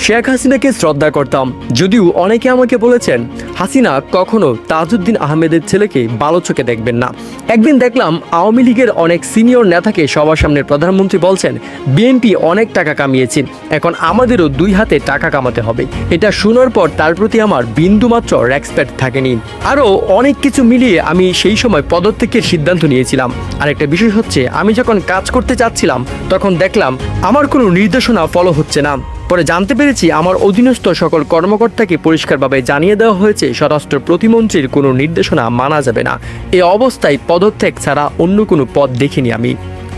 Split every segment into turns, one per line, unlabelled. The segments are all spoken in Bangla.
শেখ হাসিনাকে শ্রদ্ধা করতাম, যদিও অনেকে আমাকে বলেছেন হাসিনা কখনো তাজউদ্দিন আহমেদের ছেলেকে ভালো চোখে দেখবেন না। একদিন দেখলাম আওয়ামী লীগের অনেক সিনিয়র নেতাকে সবার সামনে প্রধানমন্ত্রী বলছেন বিএনপি অনেক টাকা কামিয়েছে, এখন আমাদেরও দুই হাতে টাকা কামাতে হবে। এটা শোনার পর তার প্রতি আমার বিন্দুমাত্র রেসপেক্ট থাকেনি। আরও অনেক কিছু মিলিয়ে আমি সেই সময় পদত্যাগের সিদ্ধান্ত নিয়েছিলাম। আরেকটা বিষয় হচ্ছে, আমি যখন কাজ করতে চাচ্ছিলাম তখন দেখলাম আমার কোনো নির্দেশনা ফলো হচ্ছে না। পরে জানতে পেরেছি আমার অধীনস্থ সকল কর্মকর্তাকে পরিষ্কারভাবে জানিয়ে দেওয়া হয়েছে স্বরাষ্ট্র প্রতিমন্ত্রীর কোনো নির্দেশনা মানা যাবে না। এই অবস্থায় পদত্যাগ ছাড়া অন্য কোনো পথ দেখিনি আমি।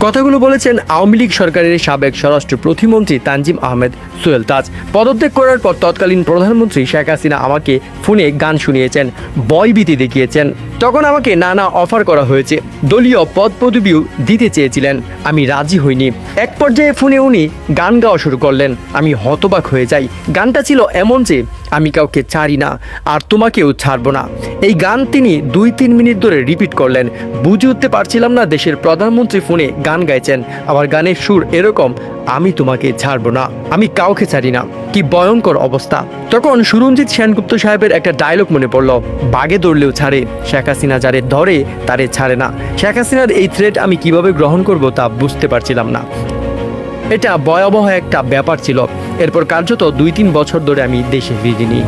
কথাগুলো বলেছেন আওয়ামী লীগ সরকারের সাবেক স্বরাষ্ট্র প্রতিমন্ত্রী তানজিম আহমেদ সোহেল তাজ। পদত্যাগ করার পর তৎকালীন প্রধানমন্ত্রী শেখ হাসিনা আমাকে ফোনে গান শুনিয়েছেন, ভয়ভীতি দেখিয়েছেন। তখন আমাকে নানা অফার করা হয়েছে, দলীয় পদ পদবিও দিতে চেয়েছিলেন, আমি রাজি হইনি। এক পর্যায়ে ফোনে উনি গান গাওয়া শুরু করলেন, আমি হতবাক হয়ে যাই। গানটা ছিল এমন যে, আমি কাউকে ছাড়ি না আর তোমাকেও ছাড়বো না। এই গান তিনি 2-3 মিনিট ধরে রিপিট করলেন। বুঝে উঠতে পারছিলাম না দেশের প্রধানমন্ত্রী ফোনে গান গাইছেন, আবার গানের সুর এরকম, আমি তোমাকে ছাড়বো না, আমি কাউকে ছাড়ি না। কি ভয়ঙ্কর অবস্থা! তখন সুরঞ্জিত সেনগুপ্ত সাহেবের একটা ডায়লগ মনে পড়লো, বাগে ধরলেও ছাড়ে, শেখ হাসিনা যারে ধরে তারে ছাড়ে না। শেখ হাসিনার এই থ্রেট আমি কিভাবে গ্রহণ করব তা বুঝতে পারছিলাম না। এটা ভয়াবহ একটা ব্যাপার ছিল। এরপর কার্যত 2-3 বছর ধরে আমি দেশে ফিরিনি।